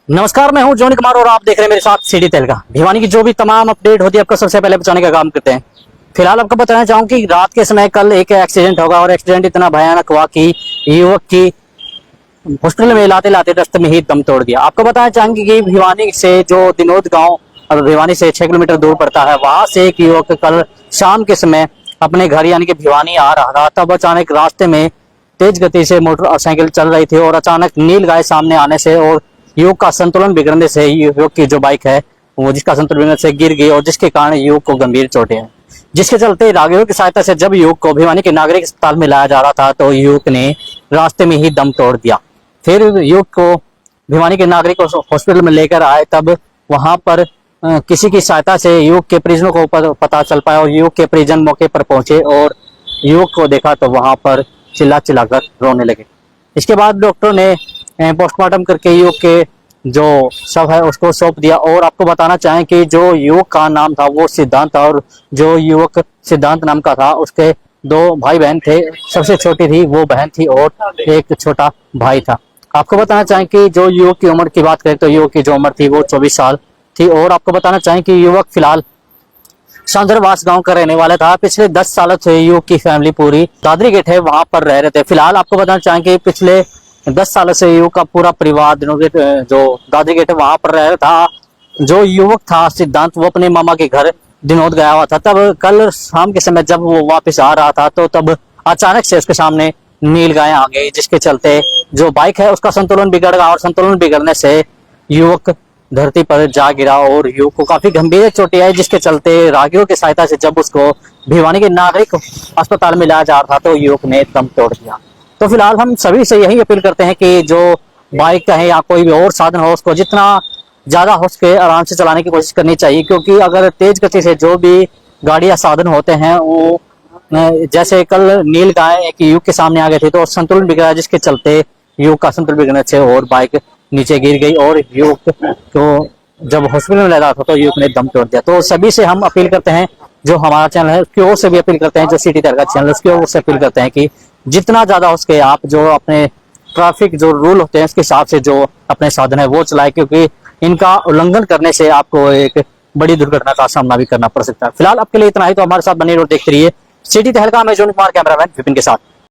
नमस्कार, मैं हूं जॉनी कुमार और आप देख रहे हैं मेरे साथ सिटी तेलगा। भिवानी की जो भी तमाम अपडेट होती है आपको सबसे पहले बचाने का काम करते हैं। फिलहाल आपको बताना चाहूँ कि रात के समय कल एक एक्सीडेंट होगा और एक्सीडेंट इतना भयानक हुआ कि युवक की हॉस्पिटल में लाते लाते रास्ते में ही दम तोड़ दिया। आपको बताना चाहेंगे कि भिवानी से जो दिनोद गाँव अब भिवानी से 6 किलोमीटर दूर पड़ता है, वहां से एक युवक कल शाम के समय अपने घर यानी कि भिवानी आ रहा था, तब अचानक रास्ते में तेज गति से मोटरसाइकिल चल रही थी और अचानक नील गाय सामने आने से और युवक का संतुलन बिगड़ने से युवक की जो बाइक है वो जिसका संतुलन बिगड़ने से गिर गई और जिसके कारण युवक को गंभीर चोटें हैं। जिसके चलते राहगीरों की सहायता से जब युवक को भिवानी के नागरिक अस्पताल में लाया जा रहा था तो युवक ने रास्ते में ही दम तोड़ दिया। फिर युवक को भिवानी के नागरिक हॉस्पिटल में लेकर आए, तब वहां पर किसी की सहायता से युवक के परिजनों को पता चल पाया और युवक के परिजन मौके पर पहुंचे और युवक को देखा तो वहां पर चिल्ला चिल्लाकर रोने लगे। इसके बाद डॉक्टरों ने पोस्टमार्टम करके युवक के जो शव है उसको सौंप दिया। और आपको बताना चाहें कि जो युवक का नाम था वो सिद्धांत था और जो युवक सिद्धांत नाम का था उसके 2 भाई बहन थे। सबसे छोटी थी वो बहन थी और एक छोटा भाई था। आपको बताना चाहें कि जो युवक की उम्र की बात करें तो युवक की जो उम्र थी वो 24 साल थी। और आपको बताना चाहें कि युवक फिलहाल सांदरवास गांव का रहने वाला था। पिछले 10 सालों से युवक की फैमिली पूरी दादरी गेट है वहां पर रह रहे थे। फिलहाल आपको बताना चाहें कि पिछले 10 सालों से युवक का पूरा परिवार जो दादरी गेट है वहां पर रह रहा था। जो युवक था सिद्धांत वो अपने मामा के घर दिनोद गया हुआ था। तब कल शाम के समय जब वो वापस आ रहा था तो तब अचानक से उसके सामने नील गाय आ गई, जिसके चलते जो बाइक है उसका संतुलन बिगड़ गया और संतुलन बिगड़ने से युवक धरती पर जा गिरा और युवक को काफी गंभीर चोटें आई, जिसके चलते राहगीरों की सहायता से जब उसको भिवानी के नागरिक अस्पताल में लाया जा रहा था तो युवक ने दम तोड़ दिया। तो फिलहाल हम सभी से यही अपील करते हैं कि जो बाइक का है या कोई भी और साधन हो उसको जितना ज्यादा हो सके आराम से चलाने की कोशिश करनी चाहिए, क्योंकि अगर तेज गति से जो भी गाड़ी या साधन होते हैं वो जैसे कल नील गाय एक युवक के सामने आ गए थे तो संतुलन बिगड़ा, जिसके चलते युवक का संतुलन बिगड़ने से और बाइक नीचे गिर गई और युवक को जब हॉस्पिटल में लगा था तो युवक ने दम तोड़ दिया। तो सभी से हम अपील करते हैं, जो हमारा चैनल है उसकी ओर से भी अपील करते हैं, जो सिटी तेलगा चैनल उसकी ओर से अपील करते हैं कि जितना ज्यादा हो सके आप जो अपने ट्रैफिक जो रूल होते हैं उसके हिसाब से जो अपने साधन है वो चलाए, क्योंकि इनका उल्लंघन करने से आपको एक बड़ी दुर्घटना का सामना भी करना पड़ सकता है। फिलहाल आपके लिए इतना ही, तो हमारे साथ बने और देखते रहिए सिटी तेलगा में जॉनी कुमार कैमरामैन विपिन के साथ।